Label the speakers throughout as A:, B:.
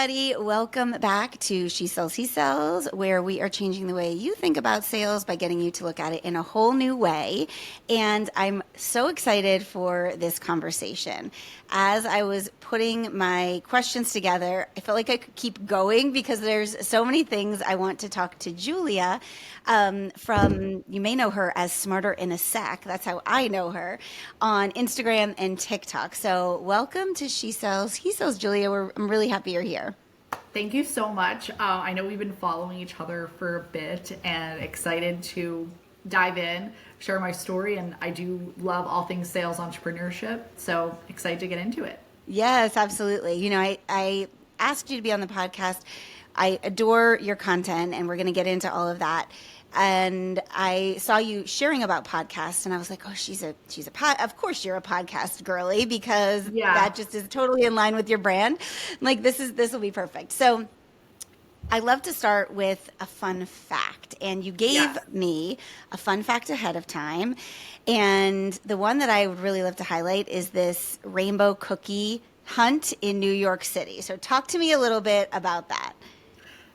A: everybody. Welcome back to She Sells, He Sells, where we are changing the way you think about sales by getting you to look at it in a whole new way. And I'm so excited for this conversation. As I was putting my questions together, I felt like I could keep going because there's so many things I want to talk to Julia from, you may know her as Smarter in a Sec. That's how I know her on Instagram and TikTok. So welcome to She Sells, He Sells, Julia. I'm really happy you're here.
B: Thank you so much. I know we've been following each other for a bit and excited to dive in, share my story, and I do love all things sales entrepreneurship, so excited to get into it.
A: Yes, absolutely. You know, I asked you to be on the podcast. I adore your content, and we're going to get into all of that. And I saw you sharing about podcasts, and I was like, oh, of course you're a podcast girly, because that just is totally in line with your brand. Like, this will be perfect. So I love to start with a fun fact, and you gave me a fun fact ahead of time. And the one that I would really love to highlight is this rainbow cookie hunt in New York City. So talk to me a little bit about that.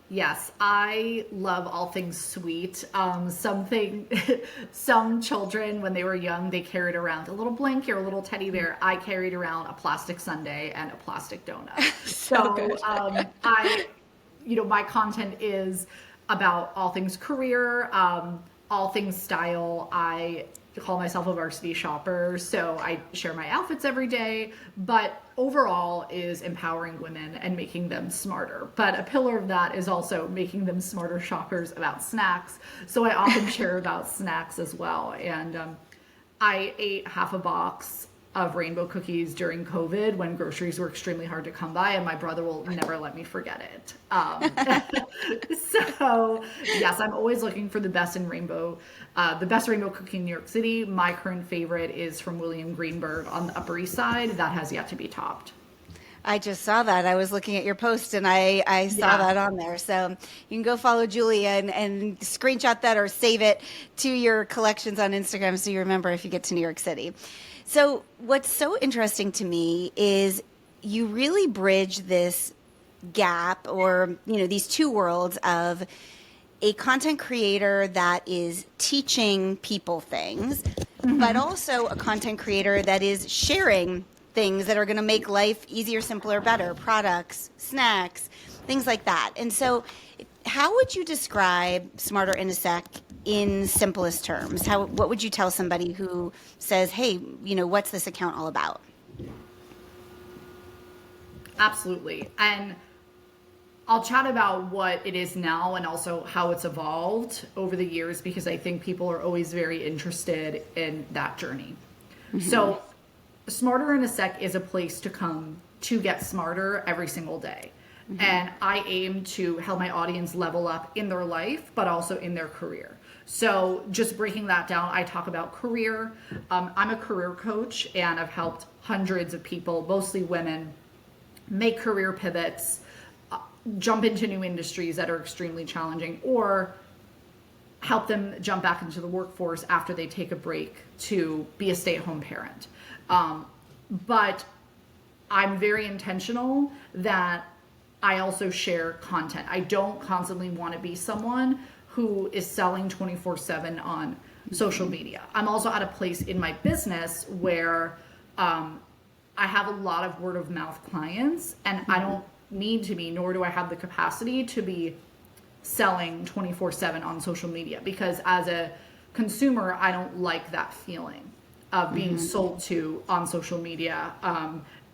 B: Yes, I love all things sweet. Some children, when they were young, they carried around a little blankie or a little teddy bear. I carried around a plastic sundae and a plastic donut. My content is about all things career, all things style. I call myself a varsity shopper, so I share my outfits every day, but overall is empowering women and making them smarter. But a pillar of that is also making them smarter shoppers about snacks. So I often share about snacks as well. And I ate half a box of rainbow cookies during COVID when groceries were extremely hard to come by, and my brother will never let me forget it. So yes, I'm always looking for the best rainbow cookie in New York City. My current favorite is from William Greenberg on the Upper East Side. That has yet to be topped.
A: I just saw that. I was looking at your post, and I saw that on there. So you can go follow Julia and screenshot that or save it to your collections on Instagram so you remember if you get to New York City. So what's so interesting to me is you really bridge this gap, or, these two worlds of a content creator that is teaching people things, but also a content creator that is sharing things that are going to make life easier, simpler, better, products, snacks, things like that. And so how would you describe Smarter in a Sec in simplest terms? What would you tell somebody who says, hey, what's this account all about?
B: Absolutely. And I'll chat about what it is now and also how it's evolved over the years, because I think people are always very interested in that journey. Mm-hmm. So Smarter in a Sec is a place to come to get smarter every single day. Mm-hmm. And I aim to help my audience level up in their life, but also in their career. So just breaking that down, I talk about career. I'm a career coach, and I've helped hundreds of people, mostly women, make career pivots, jump into new industries that are extremely challenging, or help them jump back into the workforce after they take a break to be a stay-at-home parent. But I'm very intentional that I also share content. I don't constantly want to be someone who is selling 24/7 on social media. I'm also at a place in my business where I have a lot of word of mouth clients, and I don't need to be, nor do I have the capacity to be selling 24/7 on social media, because as a consumer, I don't like that feeling of being sold to on social media.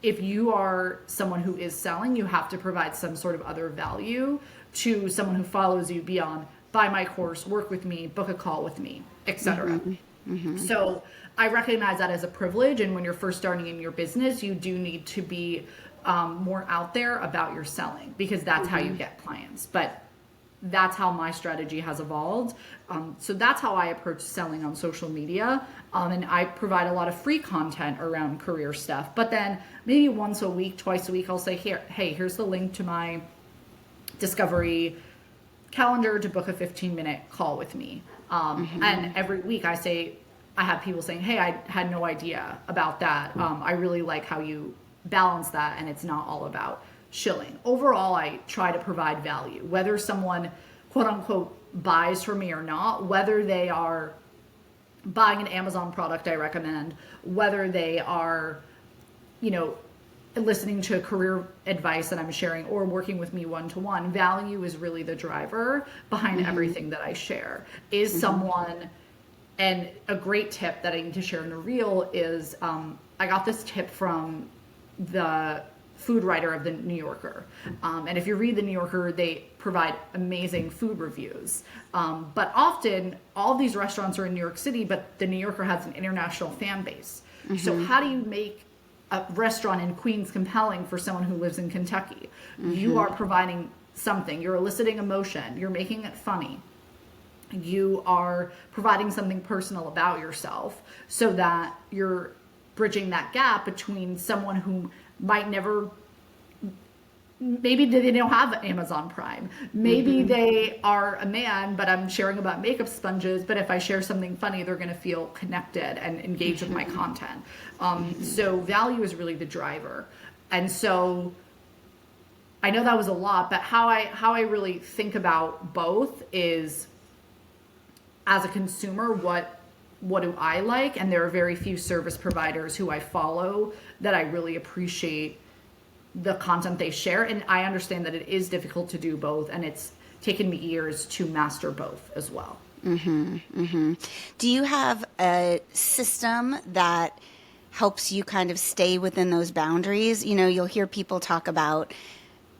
B: If you are someone who is selling, you have to provide some sort of other value to someone who follows you beyond buy my course, work with me, book a call with me, etc. So I recognize that as a privilege. And when you're first starting in your business, you do need to be more out there about your selling, because that's how you get clients. But that's how my strategy has evolved. So that's how I approach selling on social media. And I provide a lot of free content around career stuff. But then maybe once a week, twice a week, I'll say, here's the link to my Discovery calendar to book a 15-minute call with me. And every week I have people saying, hey, I had no idea about that. I really like how you balance that, and it's not all about shilling. Overall, I try to provide value, whether someone quote unquote buys from me or not, whether they are buying an Amazon product I recommend, whether they are, you know, listening to career advice that I'm sharing or working with me one-to-one. Value is really the driver behind everything that I share. Is someone, and a great tip that I need to share in a reel is, I got this tip from the food writer of the New Yorker. And if you read the New Yorker, they provide amazing food reviews. But often all these restaurants are in New York City, but the New Yorker has an international fan base. So how do you make a restaurant in Queens compelling for someone who lives in Kentucky? You are providing something. You're eliciting emotion. You're making it funny. You are providing something personal about yourself so that you're bridging that gap between someone who might never, maybe they don't have Amazon Prime. Maybe they are a man, but I'm sharing about makeup sponges. But if I share something funny, they're going to feel connected and engaged with my content. So value is really the driver. And so I know that was a lot, but how I really think about both is, as a consumer, what do I like? And there are very few service providers who I follow that I really appreciate the content they share. And I understand that it is difficult to do both, and it's taken me years to master both as well.
A: Do you have a system that helps you kind of stay within those boundaries? You know, you'll hear people talk about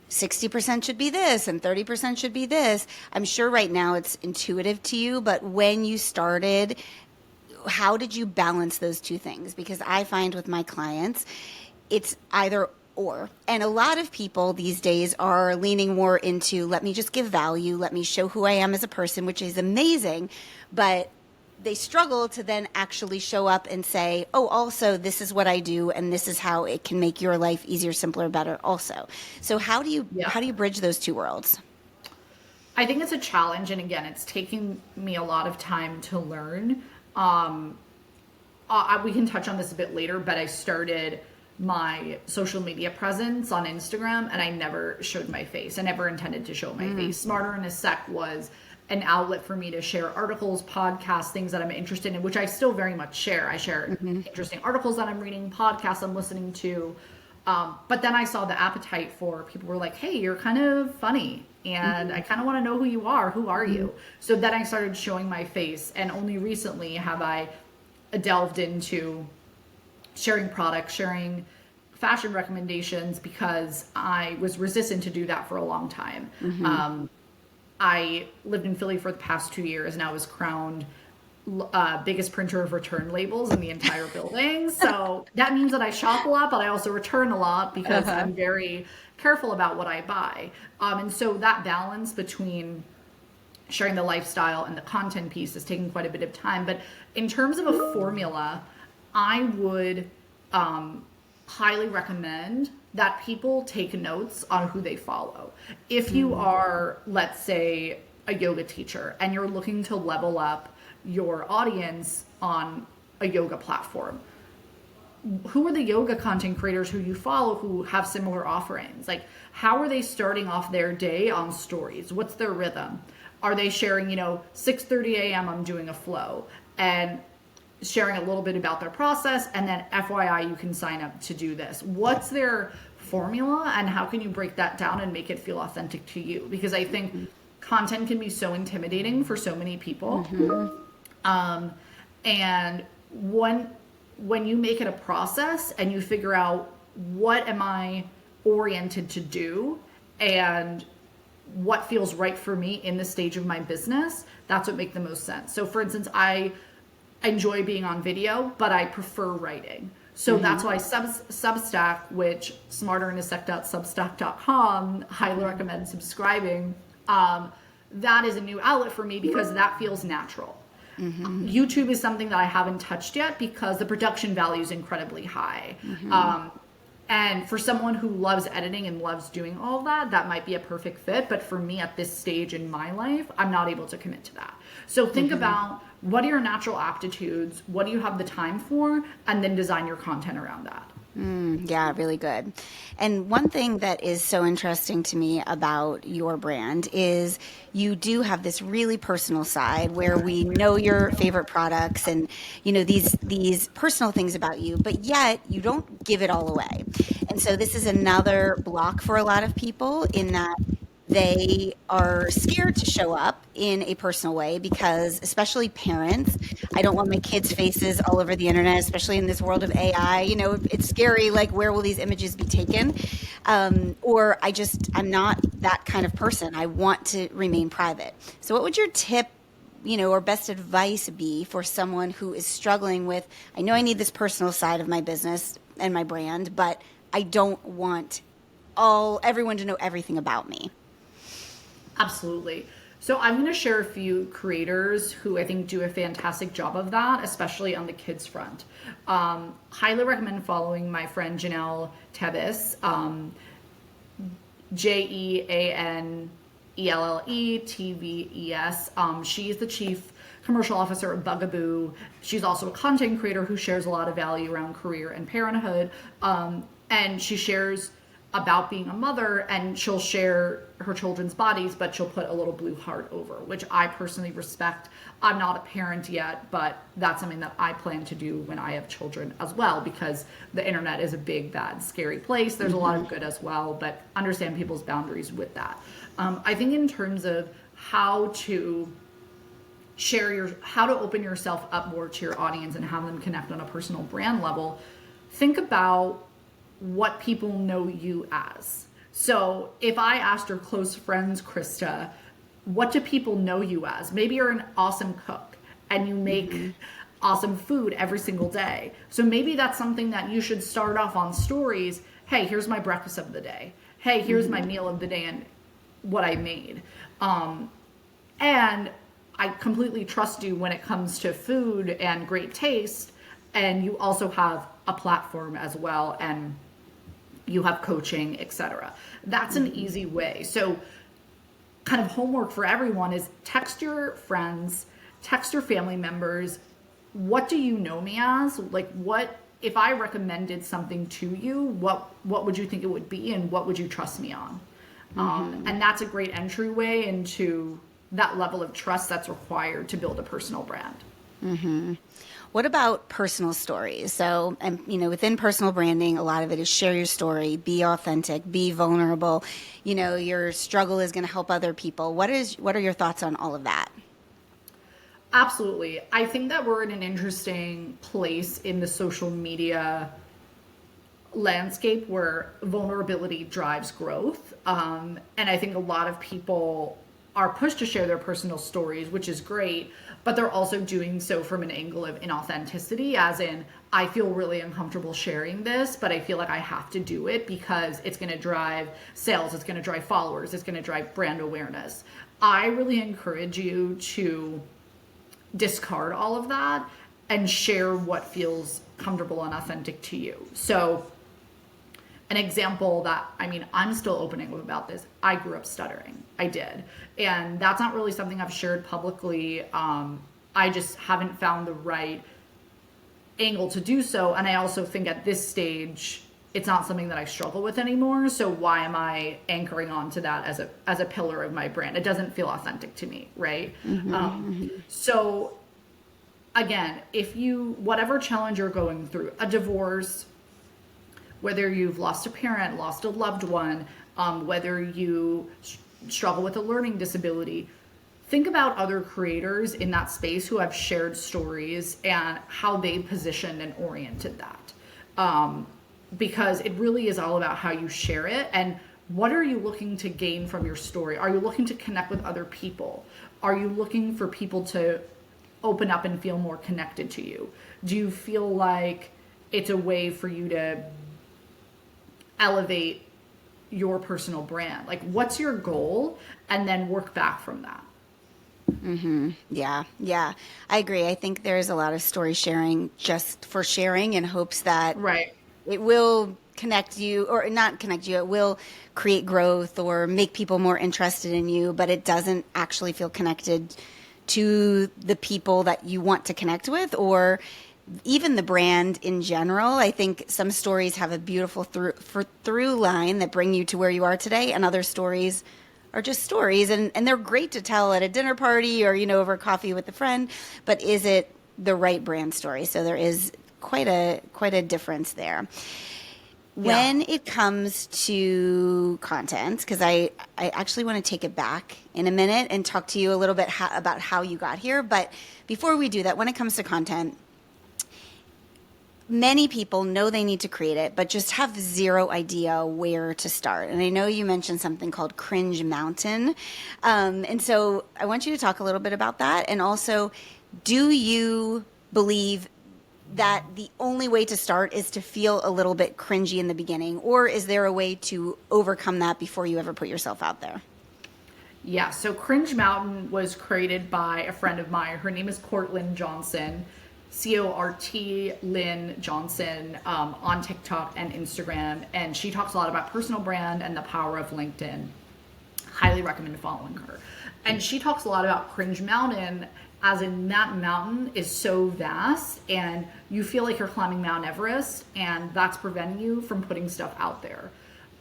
A: 60% should be this and 30% should be this. I'm sure right now it's intuitive to you, but when you started, how did you balance those two things? Because I find with my clients, it's either or. And a lot of people these days are leaning more into, let me just give value, let me show who I am as a person, which is amazing. But they struggle to then actually show up and say, oh, also, this is what I do, and this is how it can make your life easier, simpler, better also. So how do you bridge those two worlds?
B: I think it's a challenge. And again, it's taking me a lot of time to learn. We can touch on this a bit later, but I started my social media presence on Instagram and I never showed my face. I never intended to show my face. Smarter in a Sec was an outlet for me to share articles, podcasts, things that I'm interested in, which I still very much share. I share interesting articles that I'm reading, podcasts I'm listening to. But then I saw the appetite for people were like, hey, you're kind of funny and I kind of want to know who you are. Who are you? So then I started showing my face, and only recently have I delved into sharing products, sharing fashion recommendations, because I was resistant to do that for a long time. I lived in Philly for the past 2 years, and I was crowned biggest printer of return labels in the entire building. So that means that I shop a lot, but I also return a lot because I'm very careful about what I buy. And so that balance between sharing the lifestyle and the content piece is taking quite a bit of time. But in terms of a formula, I would highly recommend that people take notes on who they follow. If you are, let's say, a yoga teacher and you're looking to level up your audience on a yoga platform, who are the yoga content creators who you follow who have similar offerings? Like, how are they starting off their day on stories? What's their rhythm? Are they sharing, 6:30 a.m. I'm doing a flow, and sharing a little bit about their process, and then FYI, you can sign up to do this. What's their formula, and how can you break that down and make it feel authentic to you? Because I think content can be so intimidating for so many people. And when you make it a process and you figure out, what am I oriented to do and what feels right for me in this stage of my business, that's what makes the most sense. So for instance, I enjoy being on video, but I prefer writing. So that's why Substack, which smarterinasec.substack.com, highly recommend subscribing. That is a new outlet for me because that feels natural. YouTube is something that I haven't touched yet because the production value is incredibly high. And for someone who loves editing and loves doing all of that, that might be a perfect fit. But for me at this stage in my life, I'm not able to commit to that. So think about, what are your natural aptitudes? What do you have the time for? And then design your content around that.
A: Yeah, really good. And one thing that is so interesting to me about your brand is you do have this really personal side where we know your favorite products and these personal things about you, but yet you don't give it all away. And so this is another block for a lot of people in that they are scared to show up in a personal way because, especially parents, I don't want my kids' faces all over the internet, especially in this world of AI. It's scary. Like, where will these images be taken? Or I'm not that kind of person. I want to remain private. So, what would your tip, or best advice be for someone who is struggling with, I know I need this personal side of my business and my brand, but I don't want everyone to know everything about me?
B: Absolutely. So I'm going to share a few creators who I think do a fantastic job of that, especially on the kids front. Highly recommend following my friend Janelle Tebis, JeanelleTves. She's the chief commercial officer of Bugaboo. She's also a content creator who shares a lot of value around career and parenthood. And she shares about being a mother, and she'll share her children's bodies, but she'll put a little blue heart over, which I personally respect. I'm not a parent yet, but that's something that I plan to do when I have children as well, because the internet is a big, bad, scary place. There's a lot of good as well, but understand people's boundaries with that. I think in terms of how to open yourself up more to your audience and have them connect on a personal brand level, think about what people know you as. So if I asked your close friends, Krista, what do people know you as? Maybe you're an awesome cook and you make awesome food every single day. So maybe that's something that you should start off on stories. Hey, here's my breakfast of the day. Hey, here's my meal of the day and what I made. And I completely trust you when it comes to food and great taste. And you also have a platform as well, and you have coaching, etc. That's an easy way. So kind of homework for everyone is text your friends, text your family members. What do you know me as? Like, what if I recommended something to you, what would you think it would be, and what would you trust me on? And that's a great entryway into that level of trust that's required to build a personal brand.
A: What about personal stories? So, and within personal branding, a lot of it is share your story, be authentic, be vulnerable. Your struggle is going to help other people. What are your thoughts on all of that?
B: Absolutely. I think that we're in an interesting place in the social media landscape where vulnerability drives growth. And I think a lot of people are pushed to share their personal stories, which is great, but they're also doing so from an angle of inauthenticity, as in, I feel really uncomfortable sharing this, but I feel like I have to do it because it's going to drive sales, it's going to drive followers, it's going to drive brand awareness. I really encourage you to discard all of that and share what feels comfortable and authentic to you. So an example that, I'm still opening up about this. I grew up stuttering. I did. And that's not really something I've shared publicly. I just haven't found the right angle to do so. And I also think at this stage, it's not something that I struggle with anymore. So why am I anchoring onto that as a pillar of my brand? It doesn't feel authentic to me, right? So again, whatever challenge you're going through, a divorce, whether you've lost a parent, lost a loved one, whether you struggle with a learning disability, think about other creators in that space who have shared stories and how they positioned and oriented that. Because it really is all about how you share it and what are you looking to gain from your story? Are you looking to connect with other people? Are you looking for people to open up and feel more connected to you? Do you feel like it's a way for you to elevate your personal brand? Like, what's your goal? And then work back from that.
A: Yeah. I agree. I think there's a lot of story sharing just for sharing in hopes that it will connect you or not connect you. It will create growth or make people more interested in you, but it doesn't actually feel connected to the people that you want to connect with, or even the brand in general. I think some stories have a beautiful through line that bring you to where you are today, and other stories are just stories, and they're great to tell at a dinner party or, over coffee with a friend, but is it the right brand story? So there is quite a difference there. When it comes to content, because I actually want to take it back in a minute and talk to you a little bit about how you got here. But before we do that, when it comes to content, many people know they need to create it, but just have zero idea where to start. And I know you mentioned something called Cringe Mountain. And so I want you to talk a little bit about that. And also, do you believe that the only way to start is to feel a little bit cringy in the beginning, or is there a way to overcome that before you ever put yourself out there?
B: Yeah, so Cringe Mountain was created by a friend of mine. Her name is Courtland Johnson, C-O-R-T Lynn Johnson, on TikTok and Instagram. And she talks a lot about personal brand and the power of LinkedIn. Highly recommend following her. And she talks a lot about Cringe Mountain, as in that mountain is so vast and you feel like you're climbing Mount Everest, and that's preventing you from putting stuff out there.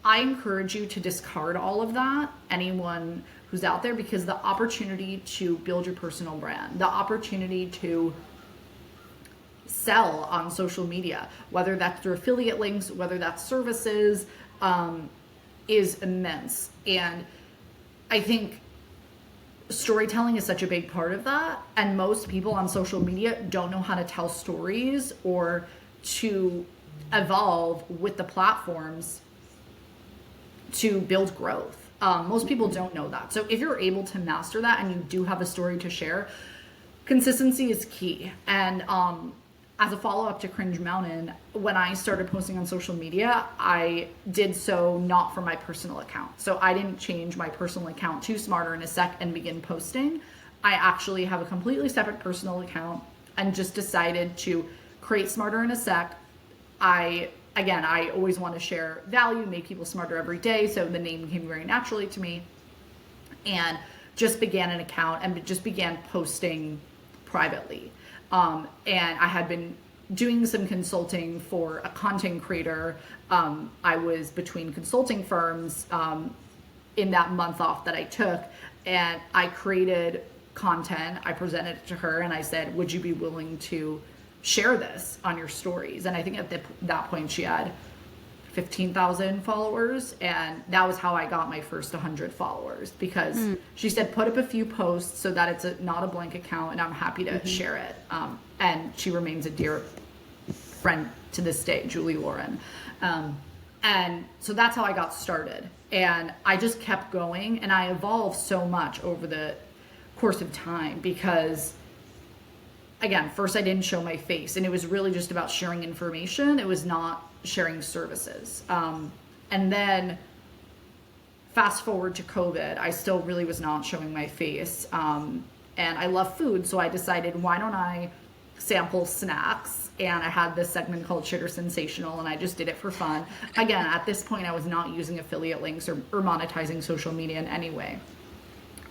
B: I encourage you to discard all of that, anyone who's out there, because the opportunity to build your personal brand, the opportunity to sell on social media, whether that's through affiliate links, whether that's services, is immense. And I think storytelling is such a big part of that, and most people on social media don't know how to tell stories or to evolve with the platforms to build growth. Most people don't know that. So if you're able to master that and you do have a story to share, consistency is key. And as a follow-up to Cringe Mountain, when I started posting on social media, I did so not from my personal account. So I didn't change my personal account to Smarter in a Sec and begin posting. I actually have a completely separate personal account and just decided to create Smarter in a Sec. I always want to share value, make people smarter every day. So the name came very naturally to me, and just began an account and just began posting privately. And I had been doing some consulting for a content creator. I was between consulting firms in that month off that I took, and I created content. I presented it to her and I said, would you be willing to share this on your stories? And I think at that point she had 15,000 followers, and that was how I got my first 100 followers, because she said put up a few posts so that it's not a blank account, and I'm happy to share it. And she remains a dear friend to this day, Julie Lauren. And so that's how I got started, and I just kept going, and I evolved so much over the course of time, because again, first I didn't show my face, and it was really just about sharing information. It was not sharing services. And then fast forward to COVID, I still really was not showing my face. And I love food, so I decided, why don't I sample snacks? And I had this segment called Sugar Sensational, and I just did it for fun. Again, at this point, I was not using affiliate links or monetizing social media in any way.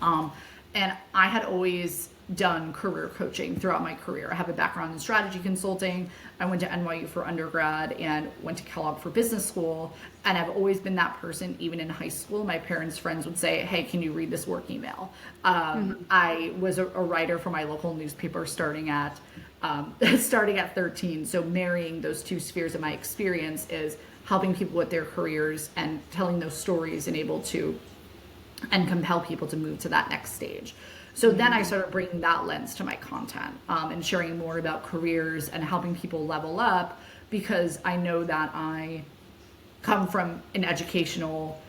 B: And I had always done career coaching throughout my career. I have a background in strategy consulting. I went to NYU for undergrad and went to Kellogg for business school. And I've always been that person. Even in high school, my parents' friends would say, hey, can you read this work email? I was a writer for my local newspaper starting at 13. So marrying those two spheres of my experience is helping people with their careers and telling those stories and compel people to move to that next stage. So then I started bringing that lens to my content, and sharing more about careers and helping people level up, because I know that I come from an educational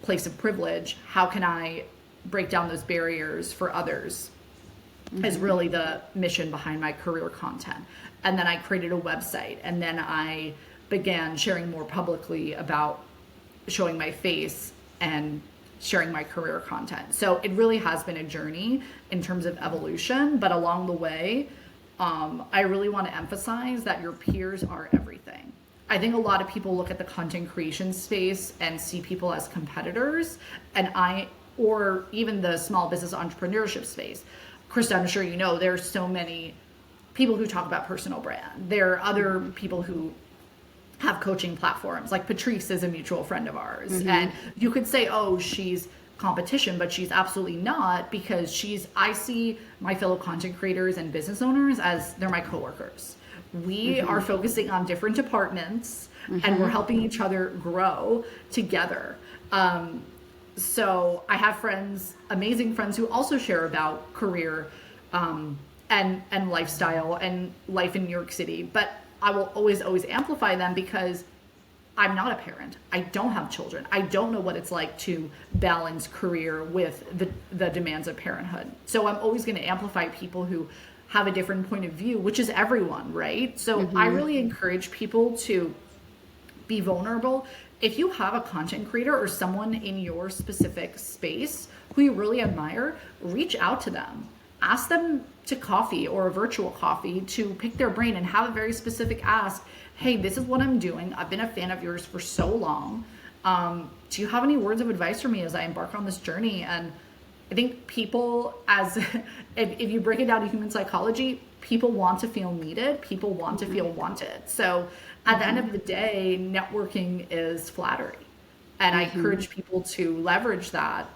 B: place of privilege. How can I break down those barriers for others is really the mission behind my career content. And then I created a website, and then I began sharing more publicly about showing my face and sharing my career content. So it really has been a journey in terms of evolution, but along the way, I really want to emphasize that your peers are everything. I think a lot of people look at the content creation space and see people as competitors, or even the small business entrepreneurship space. Krista, I'm sure you know, there's so many people who talk about personal brand. There are other people who have coaching platforms. Like Patrice is a mutual friend of ours. And you could say, oh, she's competition, but she's absolutely not, because I see my fellow content creators and business owners as they're my coworkers. We are focusing on different departments and we're helping each other grow together. So I have friends, amazing friends, who also share about career and lifestyle and life in New York City. But I will always amplify them, because I'm not a parent. I don't have children. I don't know what it's like to balance career with the demands of parenthood. So I'm always going to amplify people who have a different point of view, which is everyone, right? So I really encourage people to be vulnerable. If you have a content creator or someone in your specific space who you really admire, reach out to them. Ask them to coffee or a virtual coffee to pick their brain and have a very specific ask. Hey, this is what I'm doing. I've been a fan of yours for so long. Do you have any words of advice for me as I embark on this journey? And I think people, if you break it down to human psychology, people want to feel needed. People want to feel wanted. So at the end of the day, networking is flattery. And I encourage people to leverage that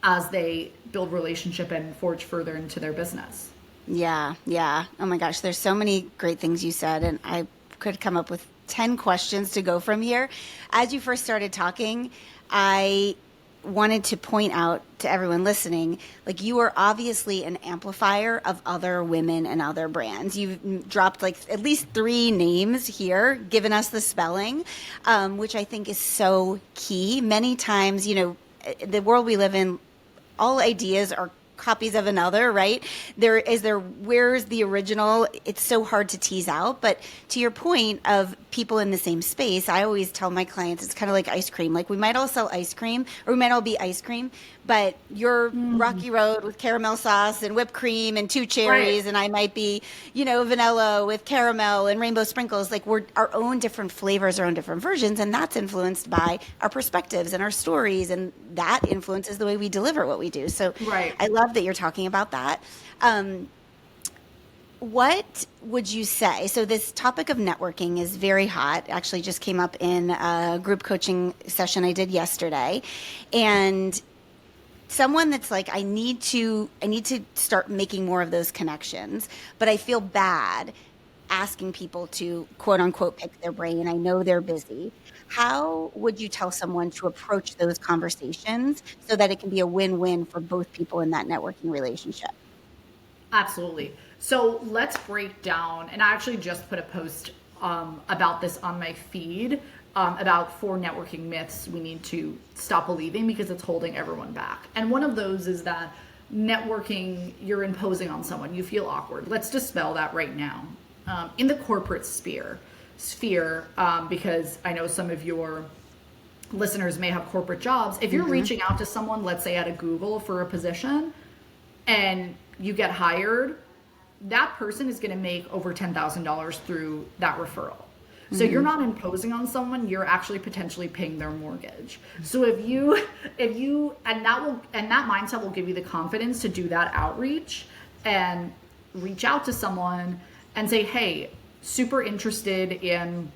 B: as they build relationship and forge further into their business.
A: Yeah. Oh my gosh, there's so many great things you said, and I could come up with 10 questions to go from here. As you first started talking, I wanted to point out to everyone listening, like, you are obviously an amplifier of other women and other brands. You've dropped like at least 3 names here, given us the spelling, which I think is so key. Many times, the world we live in, all ideas are copies of another, right? Where's the original? It's so hard to tease out. But to your point of people in the same space, I always tell my clients, it's kind of like ice cream. Like, we might all sell ice cream, or we might all be ice cream, but you're Rocky Road with caramel sauce and whipped cream and 2 cherries,
B: Right.
A: and I might be, vanilla with caramel and rainbow sprinkles. Like, we're our own different flavors, our own different versions, and that's influenced by our perspectives and our stories, and that influences the way we deliver what we do. So
B: Right.
A: I love that you're talking about that. What would you say? So this topic of networking is very hot. Actually, just came up in a group coaching session I did yesterday, and someone that's like, I need to start making more of those connections, but I feel bad asking people to quote unquote pick their brain. I know they're busy. How would you tell someone to approach those conversations so that it can be a win-win for both people in that networking relationship?
B: Absolutely. So let's break down, and I actually just put a post about this on my feed, about 4 networking myths we need to stop believing because it's holding everyone back. And one of those is that networking, you're imposing on someone, you feel awkward. Let's dispel that right now. In the corporate sphere, because I know some of your listeners may have corporate jobs. If you're reaching out to someone, let's say at a Google for a position, and you get hired, that person is going to make over $10,000 through that referral. So you're not imposing on someone, you're actually potentially paying their mortgage. So if you and that mindset will give you the confidence to do that outreach and reach out to someone and say, hey, super interested in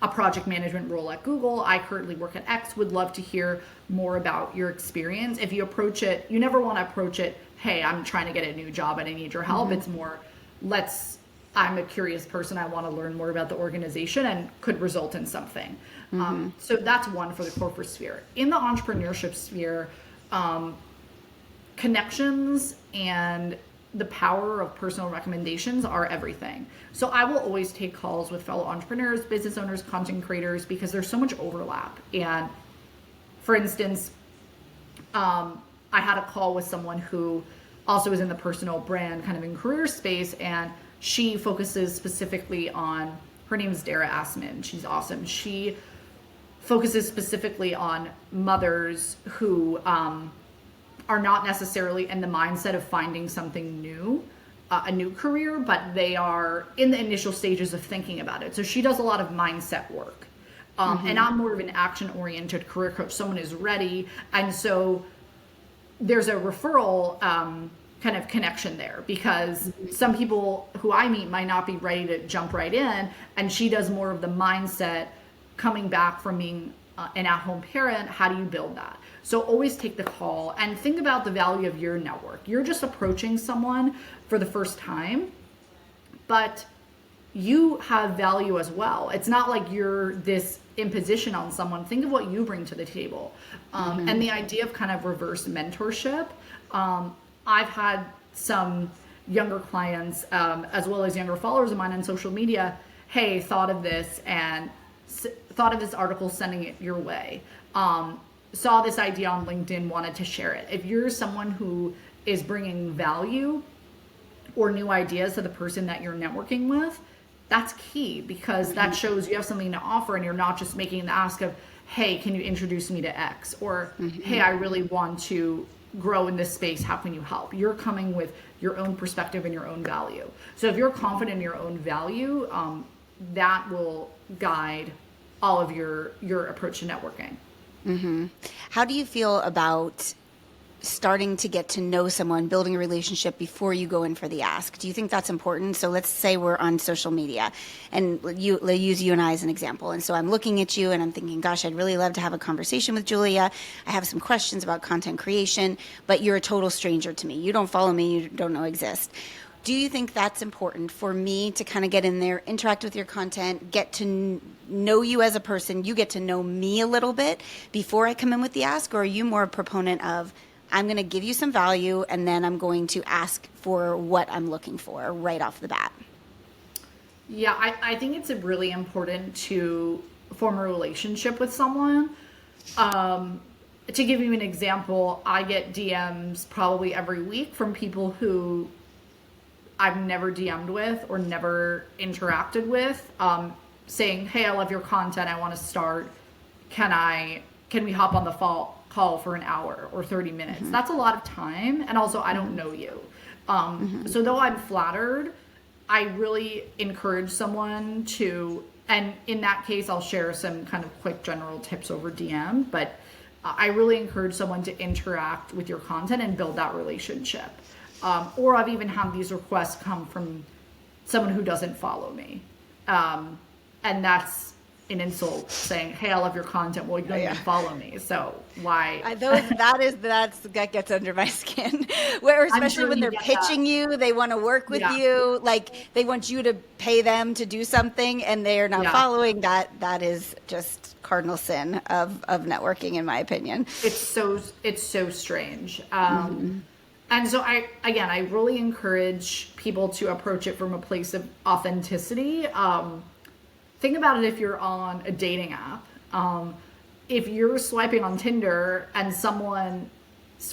B: a project management role at Google. I currently work at X, would love to hear more about your experience. If you approach it, you never want to approach it, hey, I'm trying to get a new job and I need your help. It's more, I'm a curious person. I want to learn more about the organization and could result in something. So that's one for the corporate sphere. In the entrepreneurship sphere, connections and the power of personal recommendations are everything. So I will always take calls with fellow entrepreneurs, business owners, content creators, because there's so much overlap. And for instance, I had a call with someone who also is in the personal brand kind of in career space, and she focuses specifically on, her name is Dara Assman. She's awesome. She focuses specifically on mothers who are not necessarily in the mindset of finding something new, a new career, but they are in the initial stages of thinking about it. So she does a lot of mindset work. And I'm more of an action-oriented career coach. Someone is ready. And so there's a referral kind of connection there, because some people who I meet might not be ready to jump right in, and she does more of the mindset coming back from being an at-home parent. How do you build that? So always take the call and think about the value of your network. You're just approaching someone for the first time, but you have value as well. It's not like you're this imposition on someone. Think of what you bring to the table. And the idea of kind of reverse mentorship. I've had some younger clients, as well as younger followers of mine on social media, hey, thought of this article, sending it your way. Saw this idea on LinkedIn, wanted to share it. If you're someone who is bringing value or new ideas to the person that you're networking with, that's key, because that shows you have something to offer, and you're not just making the ask of, hey, can you introduce me to X? Or, hey, I really want to grow in this space. How can you help? You're coming with your own perspective and your own value. So if you're confident in your own value, that will guide all of your approach to networking.
A: How do you feel about starting to get to know someone, building a relationship before you go in for the ask? Do you think that's important? So let's say we're on social media, and let's use you and I as an example. And so I'm looking at you and I'm thinking, gosh, I'd really love to have a conversation with Julia. I have some questions about content creation, but you're a total stranger to me. You don't follow me. You don't know I exist. Do you think that's important for me to kind of get in there, interact with your content, get to know you as a person, you get to know me a little bit before I come in with the ask? Or are you more a proponent of, I'm going to give you some value and then I'm going to ask for what I'm looking for right off the bat?
B: Yeah, I think it's really important to form a relationship with someone. To give you an example, I get DMs probably every week from people who I've never DM'd with or never interacted with, saying, hey, I love your content. I want to start. Can we hop on the call for an hour or 30 minutes? That's a lot of time. And also, I don't know you. So though I'm flattered, I really encourage someone to, and in that case, I'll share some kind of quick general tips over DM, but I really encourage someone to interact with your content and build that relationship. Or I've even had these requests come from someone who doesn't follow me. And that's an insult, saying, hey, I love your content. Well, you don't even follow me. So why?
A: That gets under my skin. Where, especially when they're pitching you, they want to work with you. Like they want you to pay them to do something and they're not following that. That is just cardinal sin of networking, in my opinion. It's
B: so strange. And so I really encourage people to approach it from a place of authenticity. Think about it if you're on a dating app. If you're swiping on Tinder and someone's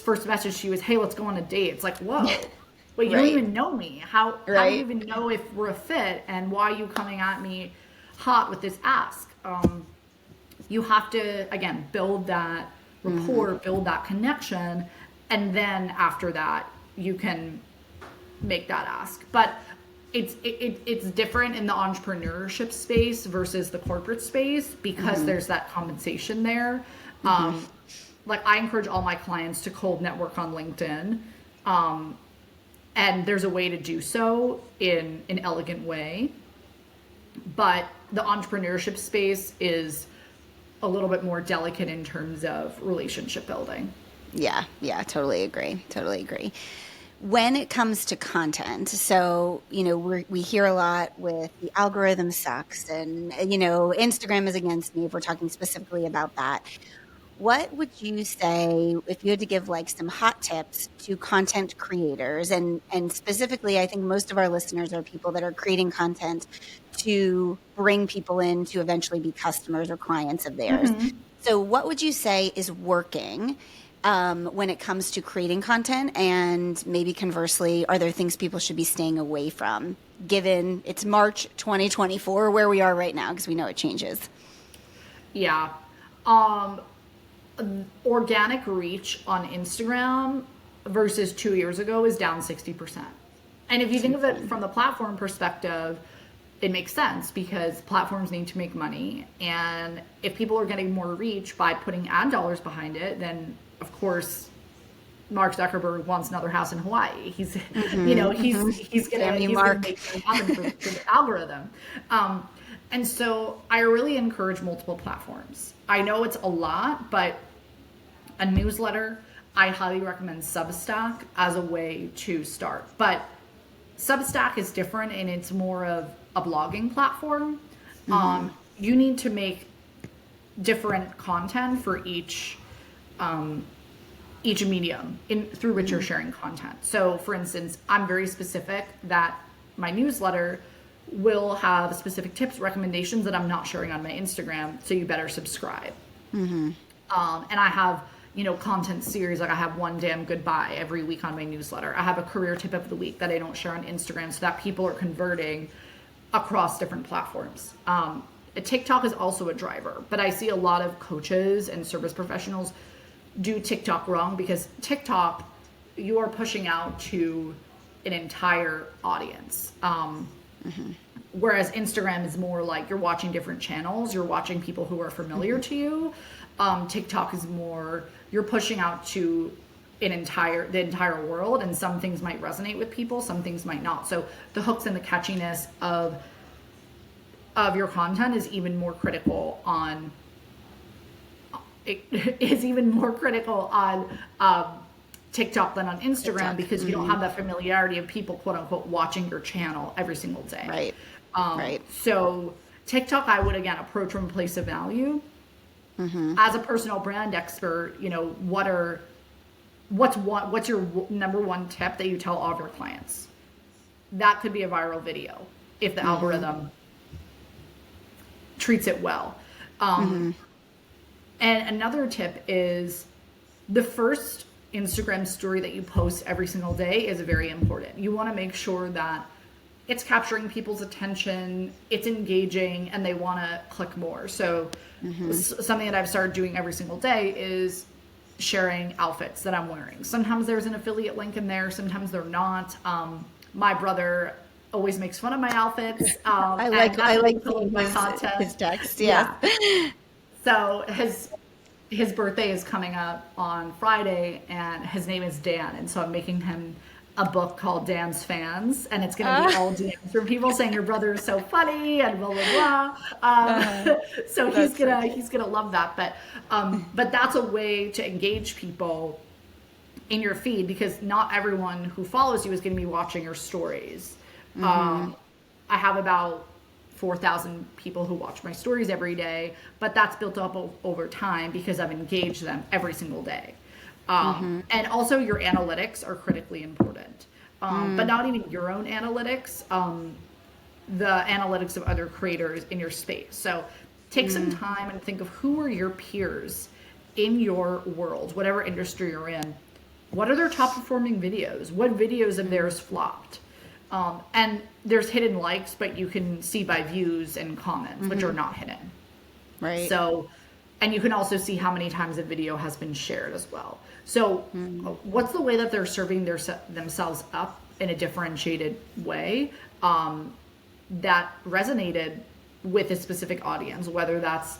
B: first message to you is, hey, let's go on a date. It's like, whoa, wait, you don't even know me. How do you even know if we're a fit? And why are you coming at me hot with this ask? You have to, again, build that rapport, build that connection. And then after that, you can make that ask. But it's different in the entrepreneurship space versus the corporate space, because there's that compensation there. Like I encourage all my clients to cold network on LinkedIn. And there's a way to do so in an elegant way. But the entrepreneurship space is a little bit more delicate in terms of relationship building.
A: Yeah, totally agree. When it comes to content, so, we hear a lot with the algorithm sucks and, Instagram is against me, if we're talking specifically about that. What would you say if you had to give like some hot tips to content creators? And specifically, I think most of our listeners are people that are creating content to bring people in to eventually be customers or clients of theirs. So what would you say is working when it comes to creating content, and maybe conversely, are there things people should be staying away from, given it's March 2024, where we are right now, because we know it changes?
B: Yeah. Organic reach on Instagram versus 2 years ago is down 60%. And if you think of it from the platform perspective, it makes sense, because platforms need to make money. And if people are getting more reach by putting ad dollars behind it, then of course Mark Zuckerberg wants another house in Hawaii. He's, you know, he's gonna make it happen for the algorithm. And so I really encourage multiple platforms. I know it's a lot, but a newsletter, I highly recommend Substack as a way to start. But Substack is different and it's more of a blogging platform. You need to make different content for each medium through which you're sharing content. So for instance, I'm very specific that my newsletter will have specific tips, recommendations that I'm not sharing on my Instagram. So you better subscribe. And I have, you know, content series. Like I have one damn goodbye every week on my newsletter. I have a career tip of the week that I don't share on Instagram so that people are converting across different platforms. TikTok is also a driver, but I see a lot of coaches and service professionals do TikTok wrong because TikTok, you are pushing out to an entire audience. Whereas Instagram is more like you're watching different channels, you're watching people who are familiar to you. TikTok is more, you're pushing out to the entire world, and some things might resonate with people, some things might not. So the hooks and the catchiness of your content is even more critical on TikTok than on Instagram because you don't have that familiarity of people quote unquote watching your channel every single day. Right. So TikTok, I would again approach from a place of value. As a personal brand expert, you know, what's your number one tip that you tell all of your clients? That could be a viral video if the algorithm treats it well. And another tip is the first Instagram story that you post every single day is very important. You want to make sure that it's capturing people's attention, it's engaging, and they want to click more. So something that I've started doing every single day is sharing outfits that I'm wearing. Sometimes there's an affiliate link in there, sometimes they're not. My brother always makes fun of my outfits.
A: I like his text. Yeah.
B: So his birthday is coming up on Friday, and his name is Dan, and so I'm making him a book called Dan's Fans, and it's going to be all DMs from people saying your brother is so funny and blah blah blah. So he's gonna love that. But that's a way to engage people in your feed because not everyone who follows you is going to be watching your stories. I have about 4,000 people who watch my stories every day, but that's built up over time because I've engaged them every single day. And also your analytics are critically important, but not even your own analytics, the analytics of other creators in your space. So take some time and think of who are your peers in your world, whatever industry you're in. What are their top performing videos? What videos of theirs flopped? And there's hidden likes, but you can see by views and comments, which are not hidden.
A: Right.
B: So, and you can also see how many times a video has been shared as well. So what's the way that they're serving themselves up in a differentiated way that resonated with a specific audience, whether that's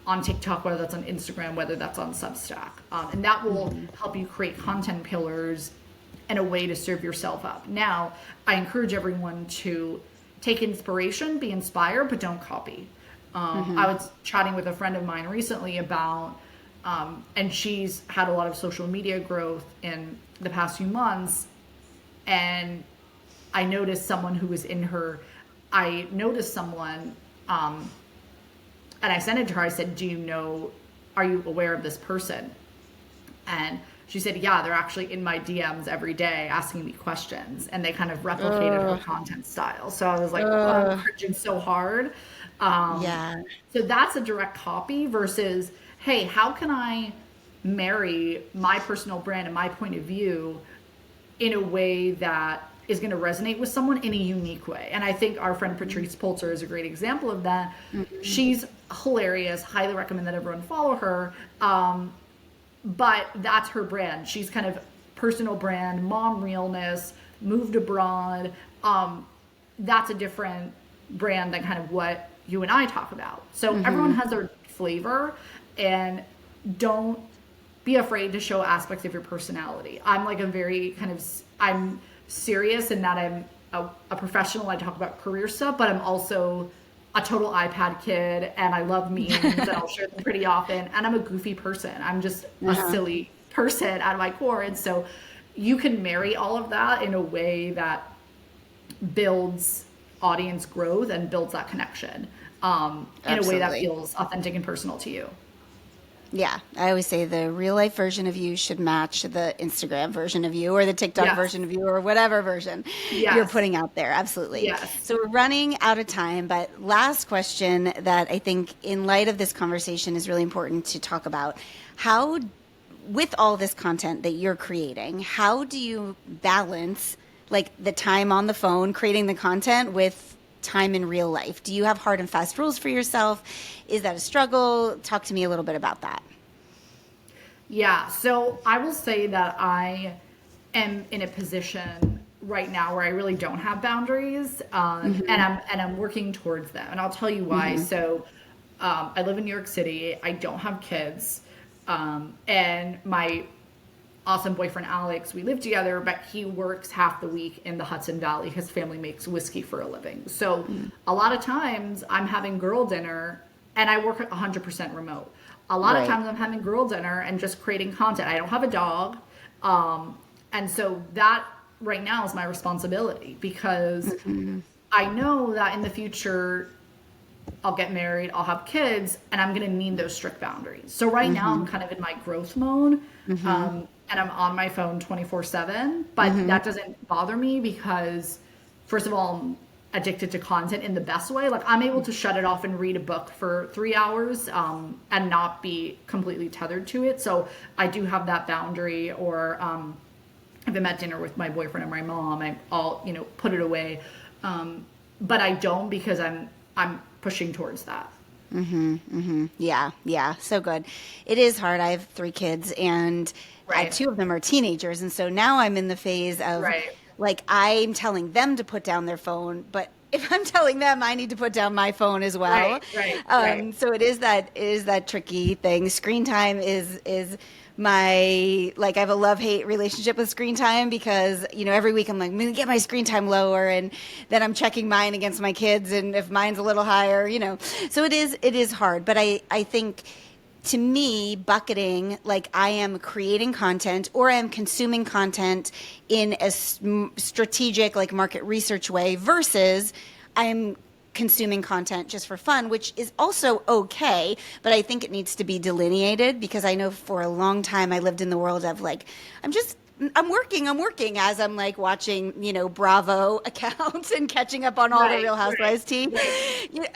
B: on TikTok, whether that's on Instagram, whether that's on Substack. And that will help you create content pillars and a way to serve yourself up. Now, I encourage everyone to take inspiration, be inspired, but don't copy. I was chatting with a friend of mine recently about, and she's had a lot of social media growth in the past few months. And I noticed someone who was in her, and I sent it to her. I said, are you aware of this person? And she said, yeah, they're actually in my DMs every day asking me questions. And they kind of replicated her content style. So I was like, I'm cringing so hard. So that's a direct copy versus, hey, how can I marry my personal brand and my point of view in a way that is going to resonate with someone in a unique way? And I think our friend Patrice Polzer is a great example of that. She's hilarious. Highly recommend that everyone follow her. But that's her brand. She's kind of personal brand, mom realness, moved abroad. That's a different brand than kind of what you and I talk about. So everyone has their flavor, and don't be afraid to show aspects of your personality. I'm like a very I'm serious in that I'm a professional. I talk about career stuff, but I'm also a total iPad kid, and I love memes and I'll share them pretty often. And I'm a goofy person. I'm just a silly person at my core. And so you can marry all of that in a way that builds audience growth and builds that connection in a way that feels authentic and personal to you.
A: Yeah, I always say the real life version of you should match the Instagram version of you or the TikTok version of you or whatever version you're putting out there. Absolutely.
B: Yes.
A: So we're running out of time, but last question that I think in light of this conversation is really important to talk about. How, with all this content that you're creating, how do you balance like the time on the phone creating the content with time in real life? Do you have hard and fast rules for yourself? Is that a struggle? Talk to me a little bit about that.
B: Yeah, so I will say that I am in a position right now where I really don't have boundaries, and I'm working towards them, and I'll tell you why. So I live in New York City. I don't have kids, and my awesome boyfriend Alex, we live together, but he works half the week in the Hudson Valley. His family makes whiskey for a living. So a lot of times I'm having girl dinner and I work 100% remote. A lot of times I'm having girl dinner and just creating content. I don't have a dog. And so that right now is my responsibility because I know that in the future I'll get married, I'll have kids, and I'm going to need those strict boundaries. So right now I'm kind of in my growth mode. And I'm on my phone 24/7, but that doesn't bother me because first of all, I'm addicted to content in the best way. Like I'm able to shut it off and read a book for 3 hours, and not be completely tethered to it. So I do have that boundary, or, if I'm at dinner with my boyfriend or my mom, I'll, put it away. But I don't because I'm pushing towards that.
A: Yeah. So good. It is hard. I have 3 kids and 2 of them are teenagers. And so now I'm in the phase of like, I'm telling them to put down their phone, but if I'm telling them, I need to put down my phone as well. So it is that tricky thing. Screen time is my, like, I have a love-hate relationship with screen time because, every week I'm like, I'm going to get my screen time lower. And then I'm checking mine against my kids. And if mine's a little higher, so it is hard. But I think to me, bucketing, like I am creating content or I am consuming content in a strategic, like market research way versus I'm consuming content just for fun, which is also okay, but I think it needs to be delineated because I know for a long time I lived in the world of like, I'm working as I'm like watching, Bravo accounts and catching up on all the Real Housewives tea.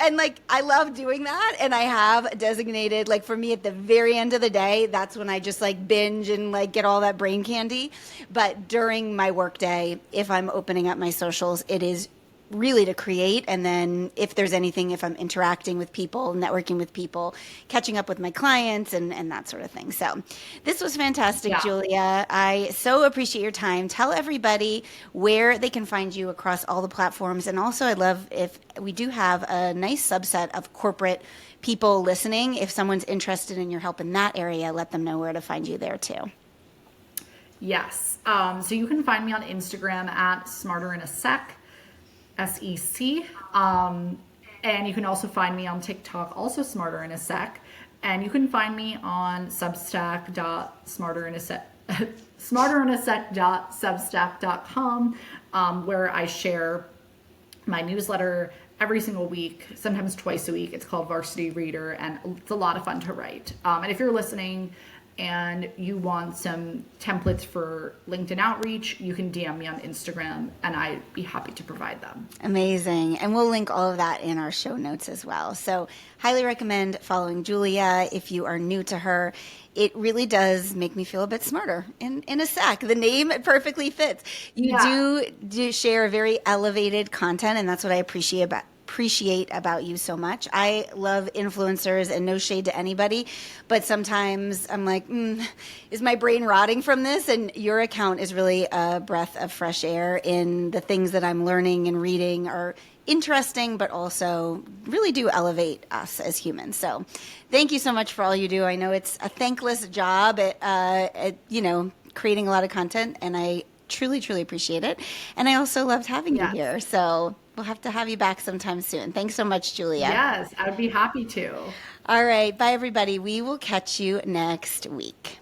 A: And like, I love doing that. And I have designated, like for me at the very end of the day, that's when I just like binge and like get all that brain candy. But during my work day, if I'm opening up my socials, it is really to create. And then if there's anything, if I'm interacting with people, networking with people, catching up with my clients and that sort of thing. So this was fantastic, Julia. I so appreciate your time. Tell everybody where they can find you across all the platforms. And also I'd love if we do have a nice subset of corporate people listening. If someone's interested in your help in that area, let them know where to find you there too.
B: Yes. So you can find me on Instagram at Smarter in a Sec. SEC. And you can also find me on TikTok, also Smarter in a Sec. And you can find me on smarterinasec.substack.com, where I share my newsletter every single week, sometimes twice a week. It's called Varsity Reader, and it's a lot of fun to write. And if you're listening and you want some templates for LinkedIn outreach, you can DM me on Instagram and I'd be happy to provide them.
A: Amazing. And we'll link all of that in our show notes as well. So highly recommend following Julia if you are new to her. It really does make me feel a bit smarter in a sec. The name perfectly fits. You do share very elevated content, and that's what I appreciate about you so much. I love influencers, and no shade to anybody, but sometimes I'm like, is my brain rotting from this? And your account is really a breath of fresh air in the things that I'm learning and reading are interesting, but also really do elevate us as humans. So thank you so much for all you do. I know it's a thankless job at creating a lot of content, and I truly, truly appreciate it. And I also loved having you
B: Yes.
A: here. So we'll have to have you back sometime soon. Thanks so much, Julia.
B: Yes, I would be happy to.
A: All right. Bye, everybody. We will catch you next week.